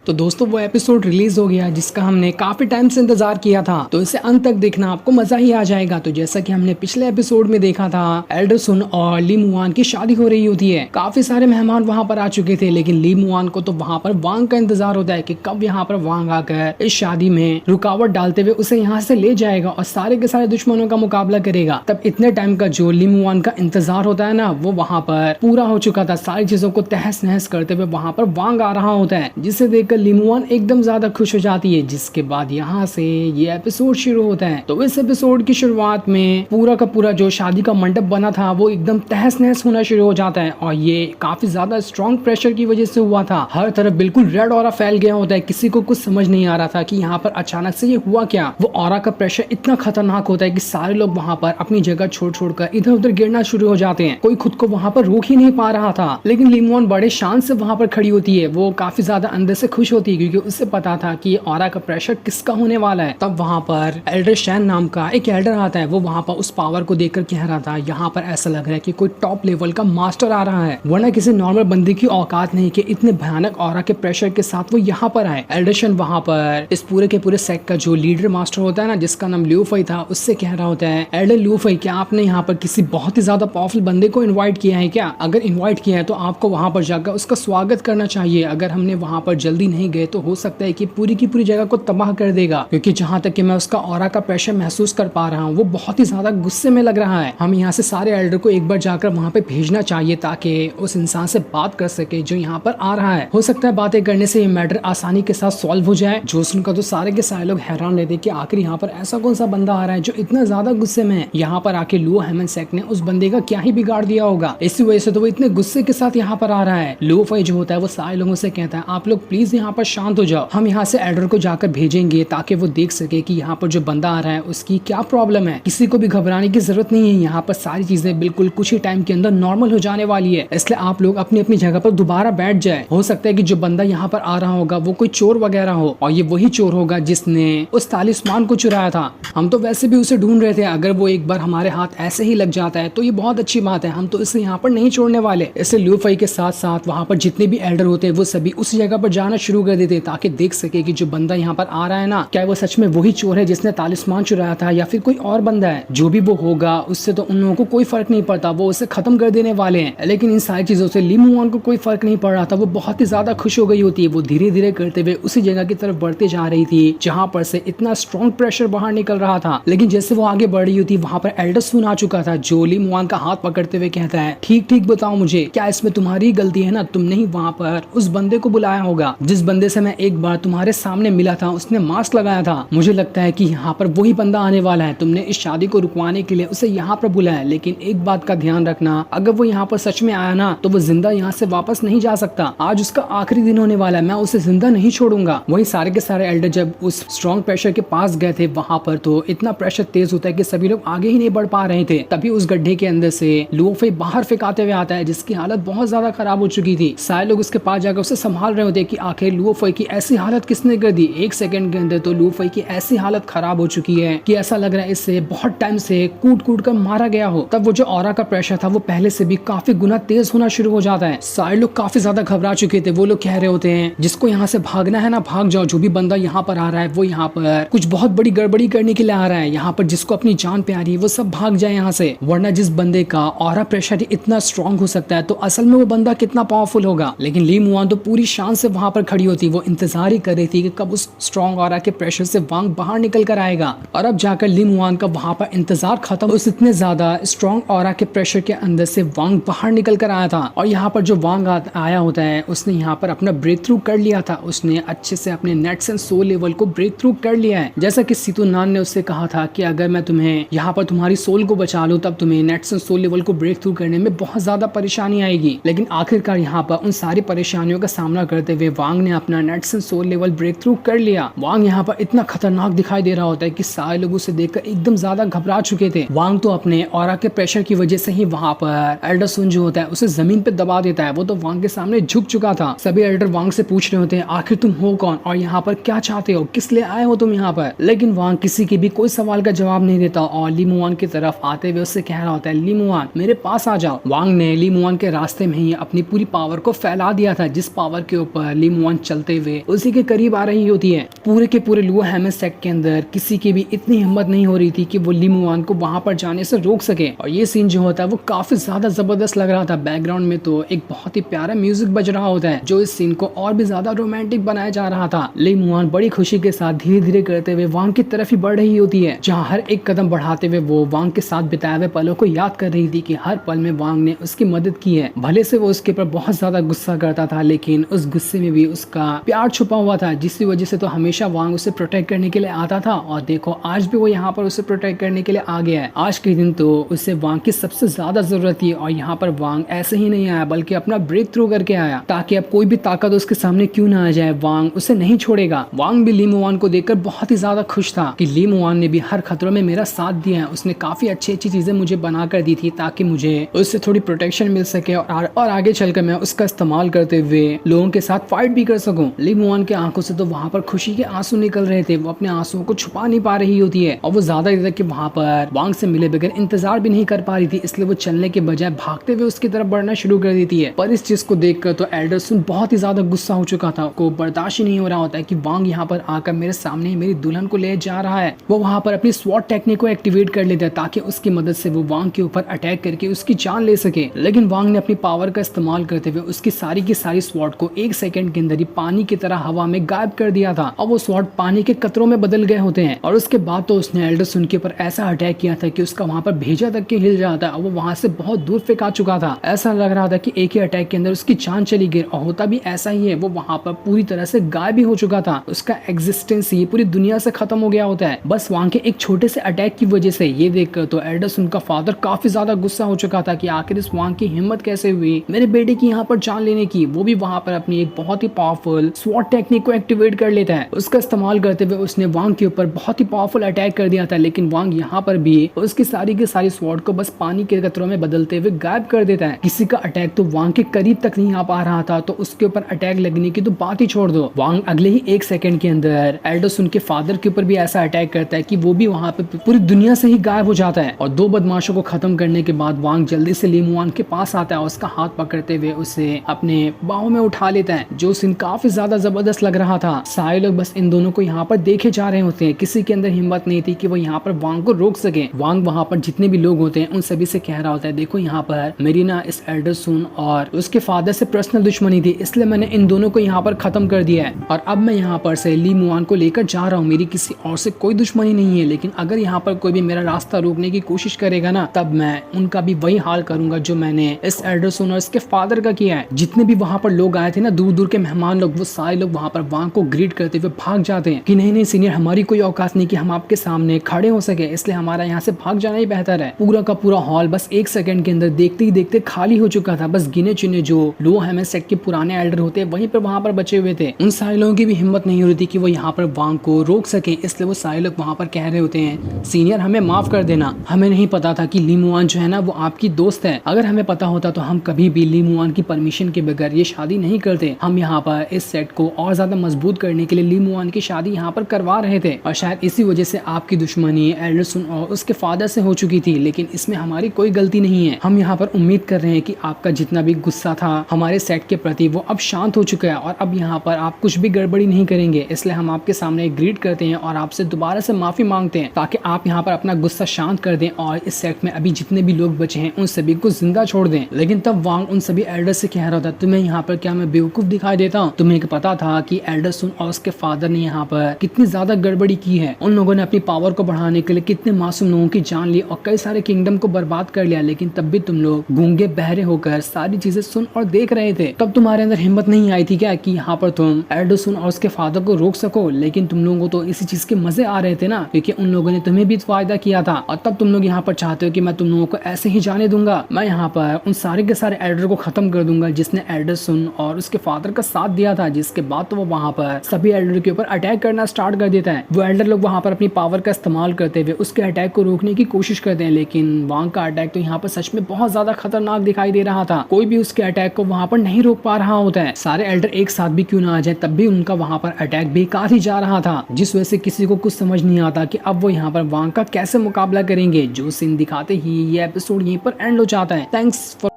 तो दोस्तों वो एपिसोड रिलीज हो गया जिसका हमने काफी टाइम से इंतजार किया था, तो इसे अंत तक देखना आपको मजा ही आ जाएगा। तो जैसा कि हमने पिछले एपिसोड में देखा था, एल्डर सुन और ली मुआन की शादी हो रही होती है। काफी सारे मेहमान वहां पर आ चुके थे, लेकिन ली मुआन को तो वहां पर वांग का इंतजार होता है कि कब यहाँ पर वांग आकर इस शादी में रुकावट डालते हुए उसे यहाँ से ले जाएगा और सारे के सारे दुश्मनों का मुकाबला करेगा। तब इतने टाइम का जो ली मुआन का इंतजार होता है ना, वो वहाँ पर पूरा हो चुका था। सारी चीजों को तहस नहस करते हुए वहाँ पर वांग आ रहा होता है, जिसे देखकर ली मुआन एकदम ज्यादा खुश हो जाती है। जिसके बाद यहाँ से ये एपिसोड शुरू होता है। तो इस एपिसोड की शुरुआत में पूरा का पूरा जो शादी का मंडप बना था वो एकदम तहस नहस होना शुरू हो जाता है, और ये काफी ज्यादा स्ट्रॉन्ग प्रेशर की वजह से हुआ था। हर तरफ बिल्कुल रेड ऑरा फैल गया होता है। किसी को कुछ समझ नहीं आ रहा था कि यहाँ पर अचानक से ये हुआ क्या। वो ऑरा का प्रेशर इतना खतरनाक होता है कि सारे लोग वहाँ पर अपनी जगह छोड़ छोड़कर इधर उधर गिरना शुरू हो जाते हैं। कोई खुद को वहाँ पर रोक ही नहीं पा रहा था, लेकिन ली मुआन बड़े शान से वहाँ पर खड़ी होती है। वो काफी ज्यादा अंदर से खुश होती है क्योंकि उसे पता था कि ऑरा का प्रेशर किसका होने वाला है। तब वहाँ पर एल्डर शैन नाम का एक एल्डर आता है। वो वहाँ पर उस पावर को देखकर कह रहा था, यहाँ पर ऐसा लग रहा है कि कोई टॉप लेवल का मास्टर आ रहा है, वरना किसी नॉर्मल बंदे की औकात नहीं कि इतने भयानक ऑरा के प्रेशर के साथ वो यहाँ पर आए। एल्डर शैन वहाँ पर इस पूरे के पूरे सेट का जो लीडर मास्टर होता है ना, जिसका नाम ल्यू फई था, उससे कह रहा होता है, एल्डर ल्यू फई, क्या आपने यहाँ पर किसी बहुत ही ज्यादा पावरफुल बंदे को इन्वाइट किया है क्या? अगर इन्वाइट किया है तो आपको वहाँ पर जाकर उसका स्वागत करना चाहिए। अगर हमने वहाँ पर जल्दी नहीं गए तो हो सकता है कि पूरी की पूरी जगह को तबाह कर देगा, क्योंकि जहाँ तक कि मैं उसका ऑरा का प्रेशर महसूस कर पा रहा हूँ, वो बहुत ही ज्यादा गुस्से में लग रहा है। हम यहाँ से सारे एल्डर को एक बार जाकर वहाँ पे भेजना चाहिए ताकि उस इंसान से बात कर सके जो यहाँ पर आ रहा है। हो सकता है बातें करने से ये मैटर आसानी के साथ सॉल्व हो जाए। जो सुनकर तो सारे के सारे लोग हैरान रहते कि आखिर यहाँ पर ऐसा कौन सा बंदा आ रहा है जो इतना ज्यादा गुस्से में है। यहाँ पर आके लुओ हेमनसेक ने उस बंदे का क्या ही बिगाड़ दिया होगा, इसी वजह से तो वो इतने गुस्से के साथ यहाँ पर आ रहा है। लुओ फई जो होता है वो सारे लोगों से कहता है, आप लोग प्लीज यहाँ पर शांत हो जाओ, हम यहाँ से एल्डर को जाकर भेजेंगे ताकि वो देख सके कि यहाँ पर जो बंदा आ रहा है उसकी क्या प्रॉब्लम है। किसी को भी घबराने की जरूरत नहीं है, यहाँ पर सारी चीजें बिल्कुल कुछ ही टाइम के अंदर नॉर्मल हो जाने वाली है। इसलिए आप लोग अपनी अपनी जगह पर दोबारा बैठ जाए। हो सकता है कि जो बंदा यहाँ पर आ रहा होगा वो कोई चोर वगैरह हो, और ये वही चोर होगा जिसने उस तालिस्मान को चुराया था। हम तो वैसे भी उसे ढूंढ रहे थे, अगर वो एक बार हमारे हाथ ऐसे ही लग जाता है तो ये बहुत अच्छी बात है, हम तो इसे यहाँ पर नहीं छोड़ने वाले। इसलिए ल्यू फई के साथ साथ वहाँ पर जितने भी एल्डर होते हैं वो सभी उस जगह पर जाना शुरू कर देते ताकि देख सके कि जो बंदा यहाँ पर आ रहा है ना, क्या वो सच में वही चोर है जिसने तालिस्मान चुराया था या फिर कोई और बंदा है। जो भी वो होगा उससे तो उन लोगों को कोई फर्क नहीं पड़ता, वो उसे खत्म कर देने वाले हैं। लेकिन इन सारी चीजों से ली मुआन को कोई फर्क नहीं पड़ रहा था। वो बहुत ही ज्यादा खुश हो गई होती है। वो धीरे धीरे करते हुए उसी जगह की तरफ बढ़ते जा रही थी जहाँ पर से इतना स्ट्रॉन्ग प्रेशर बाहर निकल रहा था। लेकिन जैसे वो आगे बढ़ रही होती, वहाँ पर एल्डर सुन आ चुका था जो ली मुआन का हाथ पकड़ते हुए कहता है, ठीक ठीक बताओ मुझे, क्या इसमें तुम्हारी गलती है ना? तुमने ही वहाँ पर उस बंदे को बुलाया होगा जिस बंदे से मैं एक बार तुम्हारे सामने मिला था, उसने मास्क लगाया था। मुझे लगता है कि यहाँ पर वही बंदा आने वाला है। तुमने इस शादी को रुकवाने के लिए उसे यहाँ पर बुलाया, लेकिन एक बात का ध्यान रखना, अगर वो यहाँ पर सच में आया ना तो वो जिंदा यहाँ से वापस नहीं जा सकता। आज उसका आखिरी दिन होने वाला है, मैं उसे जिंदा नहीं छोड़ूंगा। वही सारे के सारे एल्डर जब उस स्ट्रॉन्ग प्रेशर के पास गए थे, वहाँ पर तो इतना प्रेशर तेज होता है कि सभी लोग आगे ही नहीं बढ़ पा रहे थे। तभी उस गड्ढे के अंदर से लुओ फई बाहर फेंकाते हुए आता है, जिसकी हालत बहुत ज्यादा खराब हो चुकी थी। सारे लोग उसके पास जाकर उसे संभाल रहे होते कि आखिर लुओ फई की ऐसी हालत किसने कर दी। एक सेकंड के अंदर तो लुओ फई की ऐसी हालत खराब हो चुकी है कि ऐसा लग रहा है इससे बहुत टाइम से कूट कूट कर मारा गया हो। तब वो जो ऑरा का प्रेशर था वो पहले से भी काफी गुना तेज होना शुरू हो जाता है। सारे लोग काफी ज्यादा घबरा चुके थे। वो लोग कह रहे होते हैं, जिसको यहाँ से भागना है ना भाग जाओ, जो भी बंदा यहाँ पर आ रहा है वो यहाँ पर कुछ बहुत बड़ी गड़बड़ी करने के लिए आ रहा है। यहाँ पर जिसको अपनी जान प्यारी है वो सब भाग जाए यहाँ से, वरना जिस बंदे का ऑरा प्रेशर इतना स्ट्रॉन्ग हो सकता है तो असल में वो बंदा कितना पावरफुल होगा। लेकिन ली मुआन तो पूरी शान से वहां पर खड़ी होती, वो इंतजार ही कर रही थी कि कब उस स्ट्रॉन्ग ऑरा के प्रेशर से वांग बाहर निकल कर आएगा। और अब जाकर ली मुआन का वहां पर इंतजार खत्म। उस इतने ज्यादा स्ट्रॉन्ग ऑरा के प्रेशर के अंदर से वांग बाहर निकल कर आया था, और यहाँ पर जो वांग आया होता है उसने यहाँ पर अपना ब्रेक थ्रू कर लिया था। उसने अच्छे से अपने नेट्स एंड सोल लेवल को ब्रेक थ्रू कर लिया है। जैसा कि सीतू नान ने उससे कहा था कि अगर मैं तुम्हें यहाँ पर तुम्हारी सोल को बचा लूं तब तुम्हें नेट्स एंड सोल लेवल को ब्रेक थ्रू करने में बहुत ज्यादा परेशानी आएगी। लेकिन आखिरकार यहाँ पर उन सारी परेशानियों का सामना करते हुए वांग ने अपना nets and soul level break through कर लिया। वांग यहाँ पर इतना खतरनाक दिखाई दे रहा होता है कि सारे लोग उसे देखकर एकदम ज्यादा घबरा चुके थे। वांग तो अपने ऑरा के प्रेशर की वजह से ही वहाँ पर एल्डर सुन जो होता है उसे जमीन पे दबा देता है। वो तो वांग के सामने झुक चुका था। सभी एल्डर वांग से पूछ रहे होते हैं, आखिर तुम हो कौन और यहाँ पर क्या चाहते हो, किस लिए आए हो तुम यहाँ पर? लेकिन वांग किसी की भी कोई सवाल का जवाब नहीं देता और ली मुआन की तरफ आते हुए उससे कह रहा होता है, ली मुआन मेरे पास आ जाओ। वांग ने ली मुआन के रास्ते में ही अपनी पूरी पावर को फैला दिया था, जिस पावर के ऊपर ली मुआन मुआन चलते हुए उसी के करीब आ रही होती है। पूरे के पूरे लुओ हेमेस सेक्ट के अंदर किसी की भी इतनी हिम्मत नहीं हो रही थी कि वो ली मुआन को वहां पर जाने से रोक सके। और ये सीन जो होता है वो काफी ज्यादा जबरदस्त लग रहा था। बैकग्राउंड में तो एक बहुत ही प्यारा म्यूजिक बज रहा होता है जो इस सीन को और भी ज्यादा रोमांटिक बनाया जा रहा था। ली मुआन बड़ी खुशी के साथ धीरे धीरे करते हुए वांग की तरफ ही बढ़ रही होती है, जहाँ हर एक कदम बढ़ाते हुए वो वांग के साथ बिताए हुए पलों को याद कर रही थी कि हर पल में वांग ने उसकी मदद की है। भले से वो उसके ऊपर बहुत ज्यादा गुस्सा करता था, लेकिन उस गुस्से में भी उसका प्यार छुपा हुआ था, जिसकी वजह से तो हमेशा वांग उसे प्रोटेक्ट करने के लिए आता था। और देखो आज भी वो यहाँ पर उसे प्रोटेक्ट करने के लिए आ गया है। आज के दिन तो उसे वांग की सबसे ज्यादा जरूरत थी और यहाँ पर वांग ऐसे ही नहीं आया बल्कि अपना ब्रेक थ्रू करके आया, ताकि अब कोई भी ताकत उसके सामने क्यों ना आ जाए, वांग उसे नहीं छोड़ेगा। वांग भी ली मुआन को देखकर बहुत ही ज्यादा खुश था कि ली मुआन ने भी हर खतरों में मेरा साथ दिया है। उसने काफी अच्छी अच्छी चीजें मुझे बना कर दी थी ताकि मुझे उससे थोड़ी प्रोटेक्शन मिल सके और आगे चलकर मैं उसका इस्तेमाल करते हुए लोगों के साथ फाइट भी कर सकूं। ली मुआन के आंखों से तो वहाँ पर खुशी के आंसू निकल रहे थे। वो अपने आंसुओं को छुपा नहीं पा रही होती है और वो ज्यादा देर तक वहाँ पर वांग से मिले बगैर इंतजार भी नहीं कर पा रही थी, इसलिए वो चलने के बजाय भागते हुए उसकी तरफ बढ़ना शुरू कर देती है। पर इस चीज को देखकर तो एल्डर सुन बहुत ही ज्यादा गुस्सा हो चुका था। को बर्दाश्त ही नहीं हो रहा होता है कि वांग यहाँ पर आकर मेरे सामने मेरी दुल्हन को ले जा रहा है। वो वहाँ पर अपनी स्वॉट टेक्निक को एक्टिवेट कर लेता है ताकि उसकी मदद से वो वांग के ऊपर अटैक करके उसकी जान ले सके। लेकिन वांग ने अपनी पावर का इस्तेमाल करते हुए उसकी सारी की सारी स्वॉट को एक सेकंड के अंदर ही पानी की तरह हवा में गायब कर दिया था और वो स्वॉट पानी के कतरों में बदल गए होते हैं। और उसके बाद तो उसने एल्डर सुन के ऊपर ऐसा अटैक किया था कि उसका वहाँ पर भेजा तक के हिल जाता है और वो वहाँ से बहुत दूर फेंका चुका था। ऐसा लग रहा था कि एक ही अटैक के अंदर उसकी जान चली गई और होता भी ऐसा ही है। वो वहाँ पर पूरी तरह से गायब भी हो चुका था, उसका एग्जिस्टेंस ही पूरी दुनिया से खत्म हो गया होता है बस वहाँ के एक छोटे से अटैक की वजह से। ये देखकर तो एल्डर उनका फादर काफी ज्यादा गुस्सा हो चुका था कि आखिर इस वांग की हिम्मत कैसे हुई मेरे बेटे की यहाँ पर जान लेने की। वो भी वहाँ पर अपनी एक बहुत ही पावरफुल स्वॉट टेक्निक को एक्टिवेट कर लेता है। उसका इस्तेमाल करते हुए उसने वांग के ऊपर बहुत ही पावरफुल अटैक कर दिया था, लेकिन वांग यहाँ पर भी उसकी सारी की सारी स्वॉट को बस पानी के कतरों में बदलते हुए गायब कर देता है। किसी का अटैक तो वांग के करीब तक नहीं आ पा रहा था, तो उसके ऊपर अटैक लगने की तो बात ही छोड़ दो। वांग अगले ही एक सेकंड के अंदर एल्डोस उनके फादर के ऊपर भी ऐसा अटैक करता है कि वो भी वहाँ पे पूरी दुनिया से ही गायब हो जाता है। और दो बदमाशों को खत्म करने के बाद वांग जल्दी से ली मुआन के पास आता है और उसका हाथ पकड़ते हुए उसे अपने बाहों में उठा लेता है, जो सीन काफी ज्यादा जबरदस्त लग रहा था। सारे लोग बस इन दोनों को यहाँ पर देखे जा रहे होते हैं, किसी के अंदर हिम्मत नहीं थी कि वो यहाँ पर वांग को रोक सके। वांग वहाँ पर जितने भी लोग होते हैं उन सभी से कह रहा होता है, देखो यहाँ पर मेरी ना इस एल्डर सुन और उसके फादर से पर्सनल दुश्मनी थी, इसलिए मैंने इन दोनों को यहाँ पर खत्म कर दिया है और अब मैं यहाँ पर से ली मुआन को लेकर जा रहा हूँ। मेरी किसी और से कोई दुश्मनी नहीं है, लेकिन अगर यहाँ पर कोई भी मेरा रास्ता रोकने की कोशिश करेगा ना, तब मैं उनका भी वही हाल करूंगा जो मैंने इस एल्डर सुन और इसके फादर का किया है। जितने भी वहाँ पर लोग आए थे ना, दूर दूर के मेहमान लोग, वो सारे लोग वहाँ पर वांग को ग्रीट करते हुए भाग जाते हैं कि नहीं नहीं सीनियर, हमारी कोई औकात नहीं कि हम आपके सामने खड़े हो सके, इसलिए हमारा यहाँ से भाग जाना ही बेहतर है। पूरा का पूरा हॉल बस एक सेकंड के अंदर देखते ही देखते खाली हो चुका था। बस गिने चुने जो लो हेमेस सेक्ट के पुराने एल्डर होते हैं वहीं पर वहाँ पर बचे हुए थे। उन सारे लोगों की भी हिम्मत नहीं हो रही थी कि वो यहाँ पर वांग को रोक सके, इसलिए वो सारे लोग वहाँ पर कह रहे होते हैं, सीनियर हमें माफ कर देना, हमें नहीं पता था कि ली मुआन जो है ना वो आपकी दोस्त है। अगर हमें पता होता तो हम कभी भी ली मुआन की परमिशन के बगैर ये शादी नहीं करते। हम यहाँ पर इस सेट को और ज्यादा मजबूत करने के लिए ली मुआन की शादी यहाँ पर करवा रहे थे और शायद इसी वजह से आपकी दुश्मनी एल्डर सुन और उसके फादर से हो चुकी थी, लेकिन इसमें हमारी कोई गलती नहीं है। हम यहाँ पर उम्मीद कर रहे हैं कि आपका जितना भी गुस्सा था हमारे सेट के प्रति वो अब शांत हो चुका है और अब यहाँ पर आप कुछ भी गड़बड़ी नहीं करेंगे, इसलिए हम आपके सामने ग्रीट करते हैं और आपसे दोबारा से माफी मांगते हैं ताकि आप यहाँ पर अपना गुस्सा शांत कर दें और इस सेट में अभी जितने भी लोग बचे हैं उन सभी को जिंदा छोड़ दें। लेकिन तब वांग उन सभी एल्डर से कह रहा था, तुम्हें यहाँ पर क्या मैं बेवकूफ दिखाई देता हूँ? तुम्हें पता था कि एल्डर सुन और उसके फादर ने यहाँ पर कितनी ज्यादा गड़बड़ी की है? उन लोगों ने अपनी पावर को बढ़ाने के लिए कितने मासूम लोगों की जान ली और कई सारे किंगडम को बर्बाद कर लिया, लेकिन तब भी तुम लोग गूंगे बहरे होकर सारी चीजें सुन और देख रहे थे। तब तुम्हारे अंदर हिम्मत नहीं आई थी क्या कि यहाँ पर तुम एल्डर सुन और उसके फादर को रोक सको? लेकिन तुम लोगों को तो इसी चीज के मजे आ रहे थे ना, क्योंकि उन लोगों ने तुम्हें भी फायदा किया था और तब तुम लोग यहाँ पर चाहते हो कि मैं तुम लोगों को ऐसे ही जाने दूंगा। मैं यहाँ पर उन सारे के सारे एल्डर को खत्म कर दूंगा जिसने एल्डर सुन और उसके फादर का साथ दिया था, जिसके बाद तो वो वहाँ पर सभी एल्डर के ऊपर अटैक करना स्टार्ट कर देता है। वो एल्डर लोग वहाँ पर अपनी पावर का इस्तेमाल करते हुए उसके अटैक को रोकने की कोशिश करते हैं, लेकिन वांग का अटैक तो यहाँ पर सच में बहुत ज्यादा खतरनाक दिखाई दे रहा था। कोई भी उसके अटैक को वहाँ पर नहीं रोक पा रहा होता है। सारे एल्डर एक साथ भी क्यों ना आ जाए, तब भी उनका वहाँ पर अटैक बेकार ही जा रहा था, जिस वजह से किसी को कुछ समझ नहीं आता कि अब वो यहाँ पर वांग का कैसे मुकाबला करेंगे। जो सीन दिखाते ही ये एपिसोड यहीं पर एंड हो जाता है। Thanks for